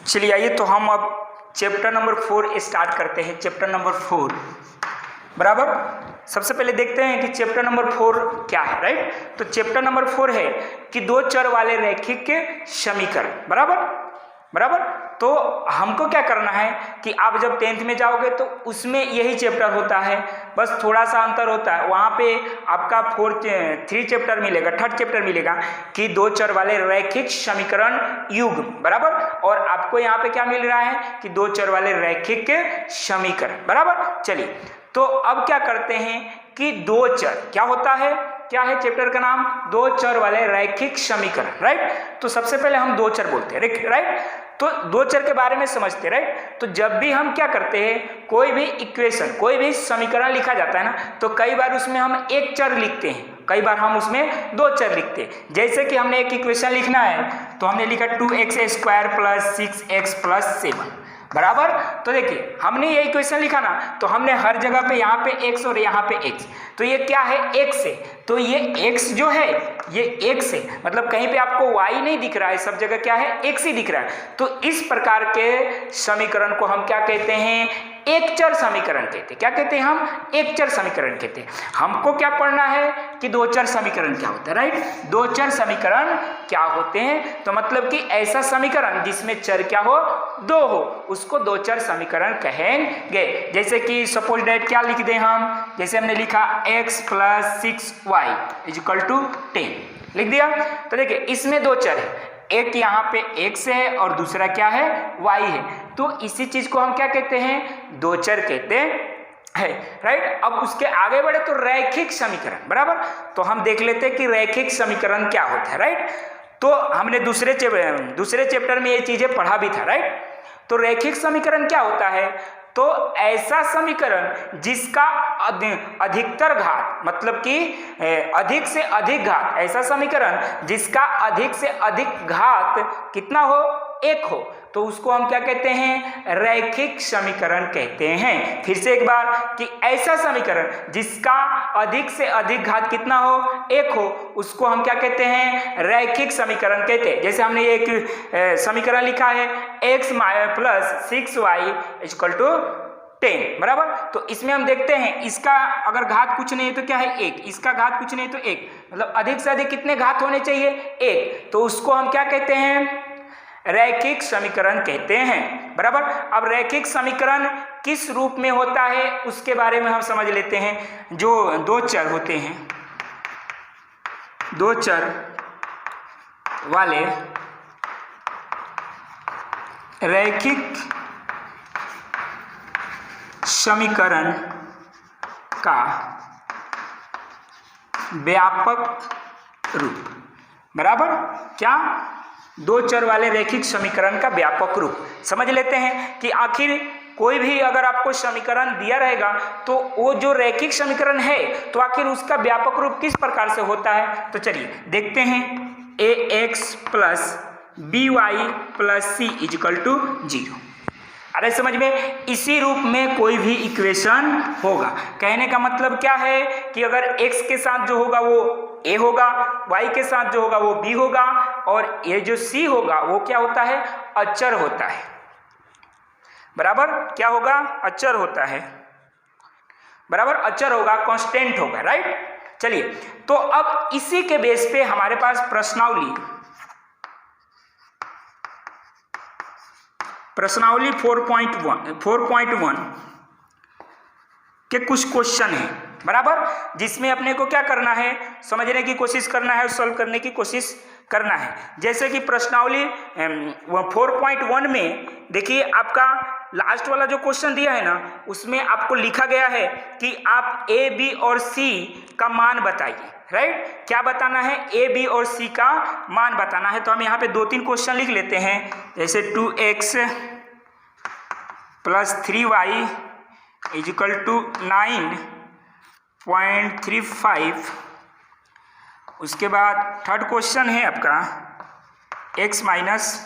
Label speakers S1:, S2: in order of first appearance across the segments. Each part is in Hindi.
S1: चलिए आइए तो हम अब चैप्टर नंबर 4 स्टार्ट करते हैं। चैप्टर नंबर 4 बराबर। सबसे पहले देखते हैं कि चैप्टर नंबर 4 क्या है, राइट। तो चैप्टर नंबर 4 है कि दो चर वाले रैखिक समीकरण, बराबर बराबर। तो हमको क्या करना है कि आप जब 10th में जाओगे तो उसमें यही चैप्टर होता है, बस थोड़ा सा अंतर होता है। वहाँ पे आपका 3 चैप्टर मिलेगा, 3rd चैप्टर मिलेगा कि दो चर वाले रैखिक समीकरण युग्म, बराबर। और आपको यहाँ पे क्या मिल रहा है कि दो चर वाले रैखिक समीकरण, बराबर। चलिए तो अब क्या करते हैं कि दो चर क्या होता है, क्या है चैप्टर का नाम, दो चर वाले रैखिक समीकरण, राइट। तो सबसे पहले हम दो चर बोलते हैं, राइट। तो दो चर के बारे में समझते हैं, राइट। तो जब भी हम क्या करते हैं, कोई भी इक्वेशन, कोई भी समीकरण लिखा जाता है ना, तो कई बार उसमें हम एक चर लिखते हैं, कई बार हम उसमें दो चर लिखते हैं। जैसे कि हमने एक इक्वेशन लिखना है तो हमने लिखा 2x² + 6x + 7, बराबर। तो देखिए हमने ये इक्वेशन लिखा ना, तो हमने हर जगह पे यहाँ पे x और यहाँ पे x, तो ये क्या है x है, तो ये x जो है ये x है, मतलब कहीं पे आपको y नहीं दिख रहा है, सब जगह क्या है x ही दिख रहा है। तो इस प्रकार के समीकरण को हम क्या कहते हैं, एक चर समीकरण कहते हैं। क्या कहते हैं हम, एक चर समीकरण कहते हैं। हमको क्या पढ़ना है कि दो चर समीकरण क्या होता है, राइट। दो चर समीकरण क्या होते हैं, तो मतलब कि ऐसा समीकरण जिसमें चर क्या हो, दो हो, उसको दो चर समीकरण कहेंगे। जैसे कि सपोज दैट क्या लिख दें हम, जैसे हमने लिखा x + 6y = 10 लिख दिया। तो देखिए इसमें दो चर है, एक यहाँ पे x है और दूसरा क्या है, y है। तो इसी चीज को हम क्या कहते हैं, दो चर कहते हैं, राइट। अब उसके आगे बढ़े तो रैखिक समीकरण, बराबर। तो हम देख लेते हैं कि रैखिक समीकरण क्या होता है, राइट। तो हमने दूसरे चैप्टर में ये चीजें पढ़ा भी था, राइट। तो रैखिक समीकरण क्या होता है, तो ऐसा समीकरण जिसका अधिकतर घात, मतलब कि अधिक से अधिक घात, ऐसा समीकरण जिसका अधिक से अधिक घात कितना हो, एक हो, तो उसको हम क्या कहते हैं, रैखिक समीकरण कहते हैं। फिर से एक बार कि ऐसा समीकरण जिसका अधिक से अधिक घात कितना हो, एक हो, उसको हम क्या कहते हैं, रैखिक समीकरण कहते हैं। जैसे हमने एक समीकरण लिखा है x + 6y = 10, बराबर। तो इसमें हम देखते हैं इसका अगर घात कुछ नहीं है तो क्या है, एक, इसका घात कुछ नहीं तो एक, मतलब अधिक से अधिक कितने घात होने चाहिए, एक, तो उसको हम क्या कहते हैं, रैखिक समीकरण कहते हैं, बराबर। अब रैखिक समीकरण किस रूप में होता है उसके बारे में हम समझ लेते हैं। जो दो चर होते हैं, दो चर वाले रैखिक समीकरण का व्यापक रूप, बराबर। क्या, दो चर वाले रैखिक समीकरण का व्यापक रूप। समझ लेते हैं कि आखिर कोई भी अगर आपको समीकरण दिया रहेगा तो वो जो रैखिक समीकरण है तो आखिर उसका व्यापक रूप किस प्रकार से होता है। तो चलिए देखते हैं, ax + by + c = 0। अरे समझ में, इसी रूप में कोई भी इक्वेशन होगा। कहने का मतलब क्या है कि अगर x के साथ जो होगा वो a होगा, y के साथ जो होगा वो b होगा, और ये जो c होगा वो क्या होता है, अचर होता है, बराबर। क्या होगा, अचर होता है, बराबर, अचर होगा, कांस्टेंट होगा, राइट। चलिए तो अब इसी के बेस पे हमारे पास प्रश्नावली 4.1 के कुछ क्वेश्चन है, बराबर, जिसमें अपने को क्या करना है, समझने की कोशिश करना है, सॉल्व करने की कोशिश करना है। जैसे कि प्रश्नावली 4.1 में देखिए आपका लास्ट वाला जो क्वेश्चन दिया है ना, उसमें आपको लिखा गया है कि आप a, b और c का मान बताइए, राइट। क्या बताना है, a, b और c का मान बताना है। तो हम यहाँ पे 2-3 क्वेश्चन लिख लेते हैं। जैसे 2x + 3y = 9.35। उसके बाद 3rd क्वेश्चन है आपका x - y/5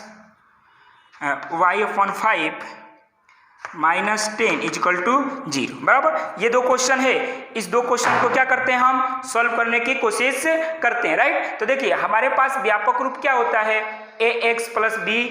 S1: -10 = 0, बराबर। ये दो क्वेश्चन है, इस दो क्वेश्चन को क्या करते हैं, हम सॉल्व करने की कोशिश करते हैं, राइट। तो देखिए हमारे पास व्यापक रूप क्या होता है, A X plus B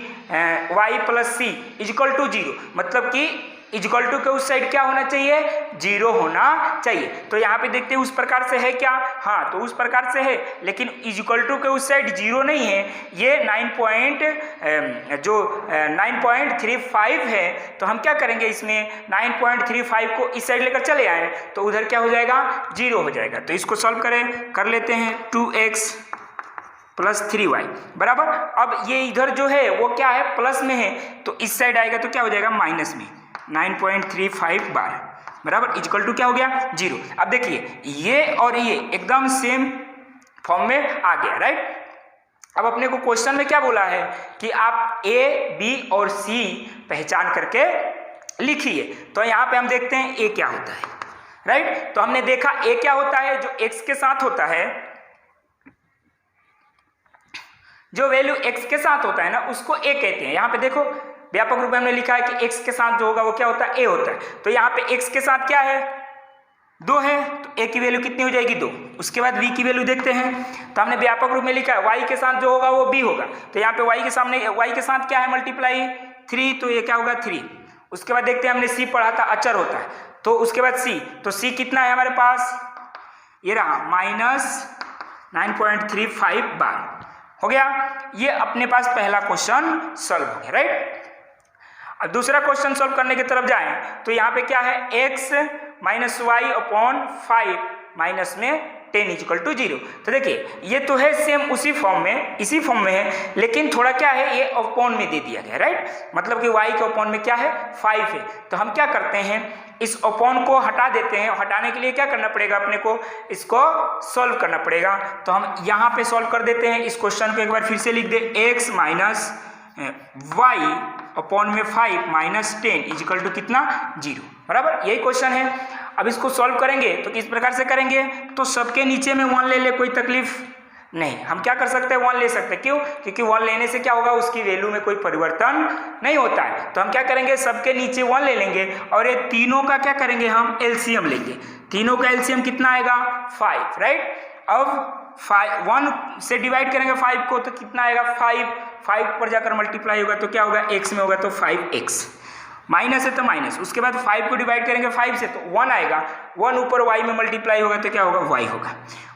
S1: Y plus C equal to 0, मतलब कि इजिकल टू के उस साइड क्या होना चाहिए, 0 होना चाहिए। तो यहाँ पे देखते हैं उस प्रकार से है क्या, हाँ तो उस प्रकार से है, लेकिन इजिकल टू के उस साइड 0 नहीं है, ये 9.35 है। तो हम क्या करेंगे, इसमें 9.35 को इस साइड लेकर चले आए तो उधर क्या हो जाएगा, 0 हो जाएगा। तो इसको सॉल्व कर लेते हैं, 2x प्लस 3y बराबर। अब ये इधर जो है वो क्या है, प्लस में है, तो इस साइड आएगा तो क्या हो जाएगा, माइनस में 9.35 बार बराबर इक्वल टू क्या हो गया, 0। अब देखिए ये और ये एकदम सेम फॉर्म में आ गया, राइट। अब अपने को क्वेश्चन में क्या बोला है कि आप a, b और c पहचान करके लिखिए। तो यहाँ पे हम देखते हैं a क्या होता है, राइट। तो हमने देखा a क्या होता है, जो x के साथ होता है, जो वैल्यू x के साथ होता है ना उसको a कहते हैं। यहाँ पे देखो व्यापक रूप में हमने लिखा है कि x के साथ जो होगा वो क्या होता है, a होता है। तो यहाँ पे x के साथ क्या है, 2 है, तो a की वैल्यू कितनी हो जाएगी, 2। उसके बाद v की वैल्यू देखते हैं, तो हमने व्यापक रूप में लिखा है y के साथ जो होगा वो b होगा। तो यहाँ पे y के साथ क्या है, मल्टीप्लाई 3, तो ये क्या होगा 3। उसके बाद देखते हैं हमने c पढ़ा था, अचर होता है, तो उसके बाद c, तो c कितना है हमारे पास, ये रहा -9.35 बार हो गया। ये अपने पास पहला क्वेश्चन सॉल्व हो गया, राइट। अब दूसरा क्वेश्चन सॉल्व करने की तरफ जाएं तो यहाँ पे क्या है, x minus y upon 5 minus में 10 इक्वल टू 0। तो देखिए ये तो है सेम इसी फॉर्म में है, लेकिन थोड़ा क्या है, ये अपॉन में दे दिया गया, राइट। मतलब कि y के अपॉन में क्या है, 5 है। तो हम क्या करते हैं, इस अपॉन को हटा देते हैं। हटाने के लिए क्या करना पड़ेगा, अपने को इसको सॉल्व करना पड़ेगा। तो हम यहाँ पे सॉल्व कर देते हैं। इस क्वेश्चन को एक बार फिर से लिख दे, x माइनस वाई अपॉन में 5 माइनस 10 इजिकल टू कितना, 0 बराबर। यही क्वेश्चन है। अब इसको सॉल्व करेंगे तो किस प्रकार से करेंगे, तो सबके नीचे में 1 ले ले, कोई तकलीफ नहीं। हम क्या कर सकते हैं, 1 ले सकते हैं। क्यों, क्योंकि 1 लेने से क्या होगा, उसकी वैल्यू में कोई परिवर्तन नहीं होता है। तो हम क्या करेंगे, सबके नीचे 1 ले लेंगे और ये तीनों का क्या करेंगे, हम एलसीएम लेंगे। तीनों का एलसीएम कितना आएगा, 5, राइट। अब 1 से डिवाइड करेंगे 5 को तो कितना आएगा, 5 पर जाकर मल्टीप्लाई होगा तो क्या होगा, x में होगा तो 5x, माइनस है तो माइनस। उसके बाद 5 को डिवाइड करेंगे 5 से तो 1 आएगा, 1 ऊपर y में मल्टीप्लाई होगा तो क्या होगा, y होगा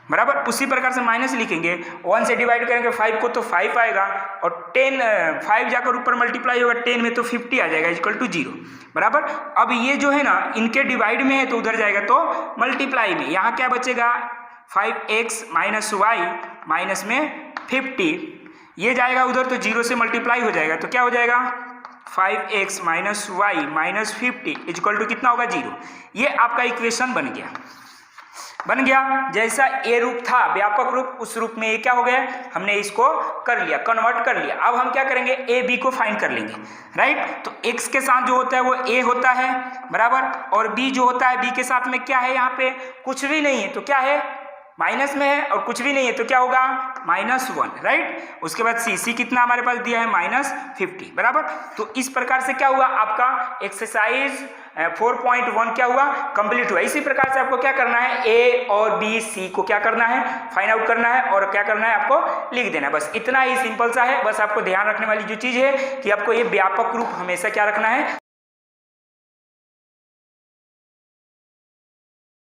S1: बराबर। उसी प्रकार से माइनस लिखेंगे, 1 से डिवाइड करेंगे 5 को तो 5 आएगा, और 5 जाकर ऊपर मल्टीप्लाई होगा 10 में तो 50 आ जाएगा इक्वल टू 0 बराबर। अब ये जो है ना, इनके डिवाइड में है तो उधर जाएगा तो मल्टीप्लाई में। यहाँ क्या बचेगा, 5x माइनस वाई माइनस में 50, ये जाएगा उधर तो 0 से मल्टीप्लाई हो जाएगा तो क्या हो जाएगा, 5x minus y minus 50 equal to कितना होगा, 0। ये आपका इक्वेशन बन गया। जैसा ए रूप था व्यापक रूप, उस रूप में ये क्या हो गया, हमने इसको कर लिया, कन्वर्ट कर लिया। अब हम क्या करेंगे, ए बी को फाइंड कर लेंगे, राइट। तो x के साथ जो होता है वो a होता है बराबर, और b जो होता है b के साथ में क्या है, यहाँ पे कुछ भी नहीं है तो क्या है, माइनस में है, और कुछ भी नहीं है तो क्या होगा, -1, राइट। उसके बाद c कितना हमारे पास दिया है, -50 बराबर। तो इस प्रकार से क्या हुआ, आपका एक्सरसाइज 4.1 क्या हुआ, कंप्लीट हुआ। इसी प्रकार से आपको क्या करना है, a और b c को क्या करना है, फाइंड आउट करना है, और क्या करना है, आपको लिख देना है। बस इतना ही सिंपल सा है। बस आपको ध्यान रखने वाली जो चीज़ है कि आपको ये व्यापक रूप हमेशा क्या रखना है,